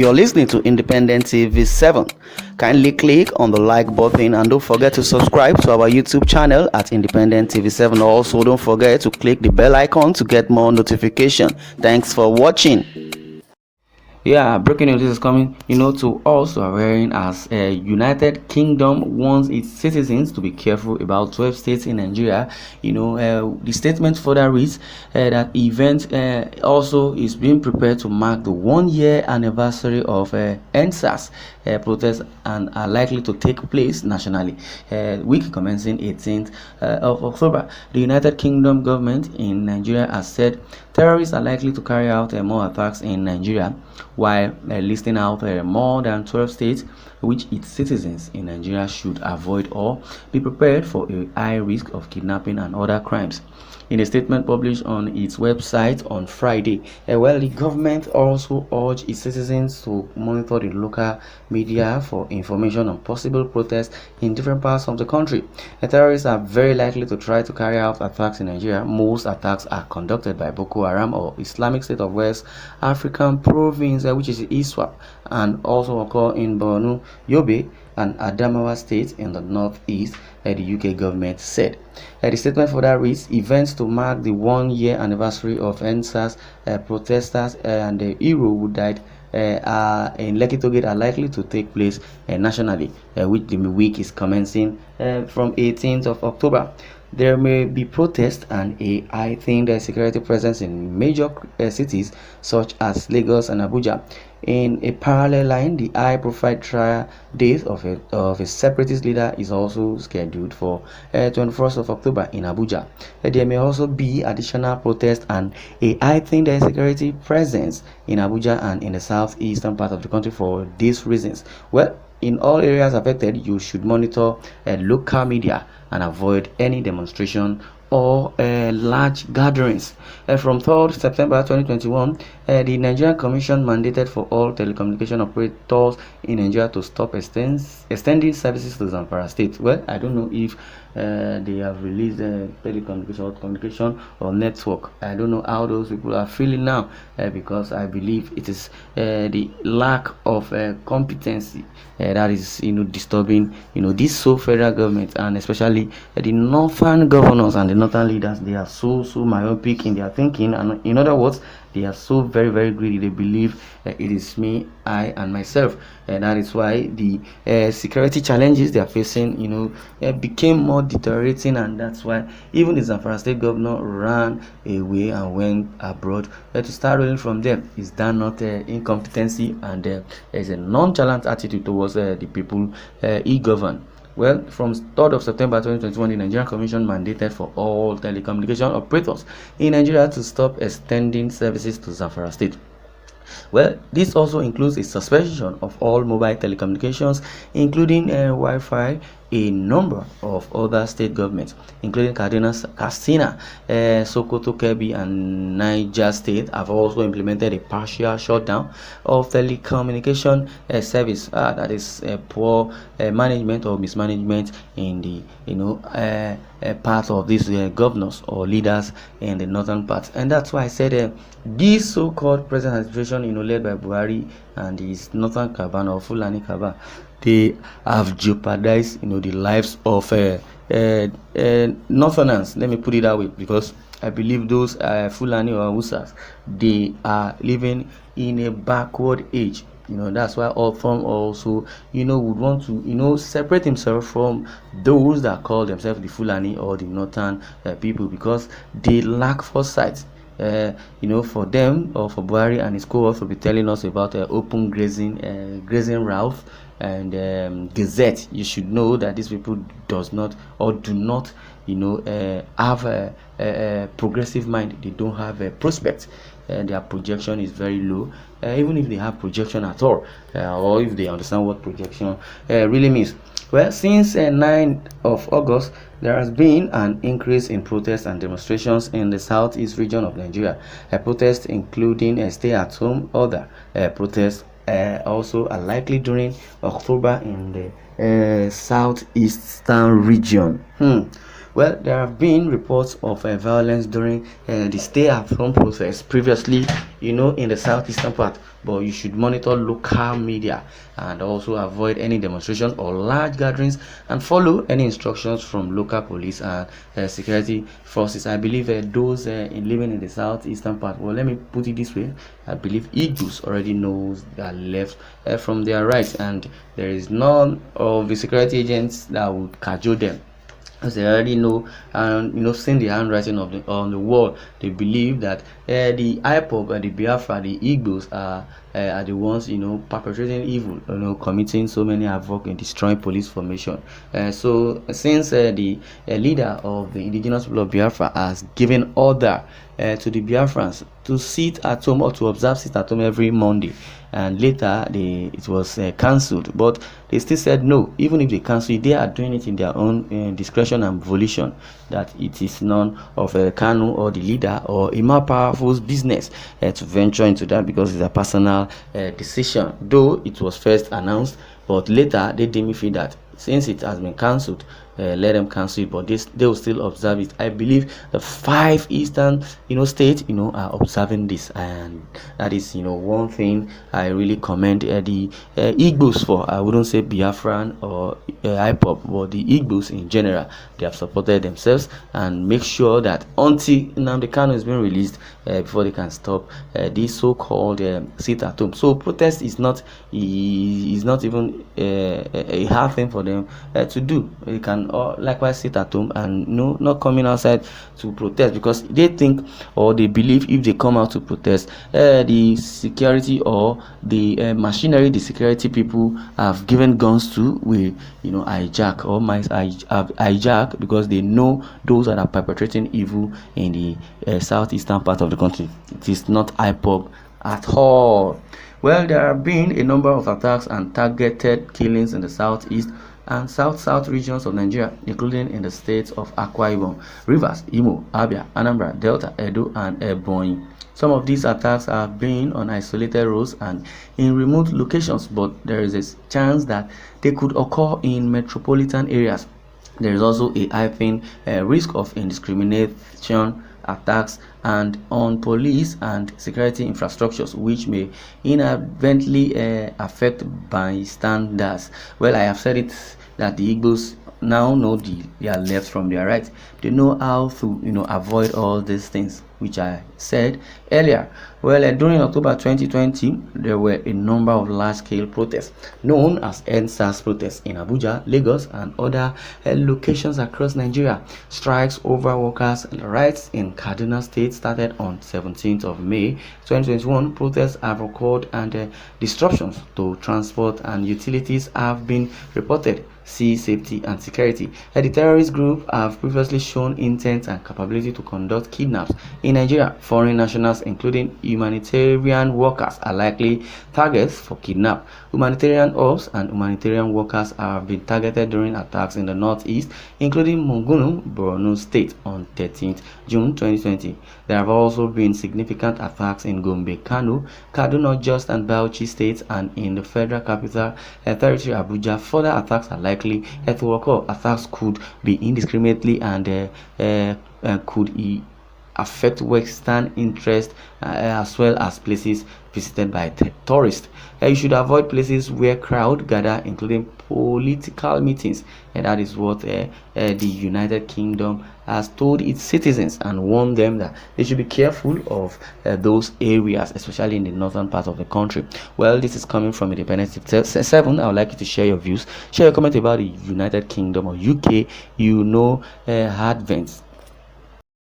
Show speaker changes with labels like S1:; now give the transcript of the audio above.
S1: You're listening to Independent TV 7. Kindly click on the like button and don't forget to subscribe to our YouTube channel at Independent TV 7. Also, don't forget to click the bell icon to get more notification. Thanks for watching. Yeah, breaking news is coming, to us who are wearing as United Kingdom warns its citizens to be careful about 12 states in Nigeria. The statement further reads that event also is being prepared to mark the 1 year anniversary of NSAS protests and are likely to take place nationally. Week commencing 18th of October, the United Kingdom government in Nigeria has said terrorists are likely to carry out more attacks in Nigeria, while listing out more than 12 states which its citizens in Nigeria should avoid or be prepared for a high risk of kidnapping and other crimes. In a statement published on its website on Friday, the government also urged its citizens to monitor the local media for information on possible protests in different parts of the country. The terrorists are very likely to try to carry out attacks in Nigeria. Most attacks are conducted by Boko Haram or Islamic State of West African Province, which is ISWAP, and also occur in Borno, Yobe, and Adamawa State in the northeast, the UK government said. The statement further reads, events to mark the 1 year anniversary of NSAS protesters and the hero who died in Lekki Tollgate are likely to take place nationally, which the week is commencing from 18th of October. There may be protests and I think the security presence in major cities such as Lagos and Abuja. In a parallel line, the high-profile trial date of a separatist leader is also scheduled for 21st of October in Abuja. There may also be additional protests and I think the security presence in Abuja and in the southeastern part of the country for these reasons. Well, in all areas affected, you should monitor local media and avoid any demonstration or large gatherings. From 3rd September 2021, the Nigerian Commission mandated for all telecommunication operators in Nigeria to stop extending services to Zamfara State. Well, I don't know if they have released telecommunication or communication or network. I don't know how those people are feeling now because I believe it is the lack of competency that is disturbing this so federal government, and especially the northern governors and the northern leaders. They are so myopic in their thinking, and in other words, they are so very greedy. They believe it is me, I, and myself, and that is why the security challenges they are facing became more deteriorating, and that's why even the Zamfara State governor ran away and went abroad to start rolling from there. Is that not incompetency and there's a nonchalant attitude towards the people he governed? Well, from 3rd of September 2021, the Nigerian Commission mandated for all telecommunication operators in Nigeria to stop extending services to Zamfara State. Well, this also includes a suspension of all mobile telecommunications, including Wi-Fi. A number of other state governments, including Kaduna, Katsina, Sokoto, Kebbi, and Niger State, have also implemented a partial shutdown of telecommunication service. That is poor management or mismanagement in the part of these governors or leaders in the northern part, and that's why I said this so-called present administration, led by Buhari and his northern Kaban or Fulani Kaban, they have jeopardized the lives of northerners. Let me put it that way, because I believe those Fulani or Hausas, they are living in a backward age. That's why all from also would want to separate himself from those that call themselves the Fulani or the northern people, because they lack foresight. For them or for Buhari and his co-host to be telling us about open grazing route and gazette, you should know that these people do not have a progressive mind. They don't have a prospect. Their projection is very low, even if they have projection at all, or if they understand what projection really means. Well, since 9th of August, there has been an increase in protests and demonstrations in the southeast region of Nigeria. Protests including stay-at-home order protests also are likely during October in the southeastern region. Well, there have been reports of violence during the stay-at-home protest previously in the southeastern part, but you should monitor local media and also avoid any demonstration or large gatherings and follow any instructions from local police and security forces. I believe those living in the southeastern part, well, let me put it this way, I believe Eagles already knows their left from their right, and there is none of the security agents that would cajole them, as they already know, and seeing the handwriting on the wall, they believe that the IPOB and the Biafra, the Igbos are the ones perpetrating evil, committing so many havoc and destroying police formation. So since the leader of the indigenous people of Biafra has given order to the Biafrans to sit at home or to observe sit at home every Monday, and later it was cancelled, but they still said no. Even if they cancel it, they are doing it in their own discretion and volition, that it is none of Kanu or the leader or Ima Powerful's business to venture into that, because it's a personal decision, though it was first announced, but later they deemed feel that since it has been cancelled, let them cancel it, but they will still observe it. I believe the 5 eastern states are observing this, and that is one thing I really commend the Igbos for. I wouldn't say Biafran or IPOP, but the Igbos in general. They have supported themselves and make sure that until Nnamdi Kanu is being released, before they can stop this so-called sit at home. So protest is not even a hard thing for them to do. They can likewise sit at home and not coming outside to protest, because they think or they believe if they come out to protest, the security or the machinery the security people have given guns to will hijack or might hijack, because they know those that are perpetrating evil in the southeastern part of the country. It is not IPOB at all. Well, there have been a number of attacks and targeted killings in the southeast and south regions of Nigeria, including in the states of Akwa Ibom, Rivers, Imo, Abia, Anambra, Delta, Edo, and Ebonyi. Some of these attacks have been on isolated roads and in remote locations, but there is a chance that they could occur in metropolitan areas. There is also a high risk of indiscrimination attacks and on police and security infrastructures, which may inadvertently affect bystanders. Well, I have said it that the Igbos now know their left from their right. They know how to avoid all these things which I said earlier. Well, during October 2020, there were a number of large-scale protests known as EndSARS protests in Abuja, Lagos, and other locations across Nigeria. Strikes over workers' rights in Kaduna State started on 17th of May 2021. Protests have occurred and disruptions to transport and utilities have been reported. Sea safety and security. The terrorist group have previously shown intent and capability to conduct kidnaps in Nigeria. Foreign nationals, including humanitarian workers, are likely targets for kidnap. Humanitarian hubs and humanitarian workers have been targeted during attacks in the northeast, including Mungunu, Borno State on 13th June 2020. There have also been significant attacks in Gombe, Kano, Kaduna, Jos, and Bauchi states, and in the federal capital territory, Abuja. Further attacks are likely to occur. Attacks could be indiscriminately and could affect Western interest as well as places visited by tourists. You should avoid places where crowd gather, including political meetings, and that is what the United Kingdom has told its citizens and warned them that they should be careful of those areas, especially in the northern part of the country. Well, this is coming from Independent 7. I would like you to share your views, share your comment about the United Kingdom or UK. Advent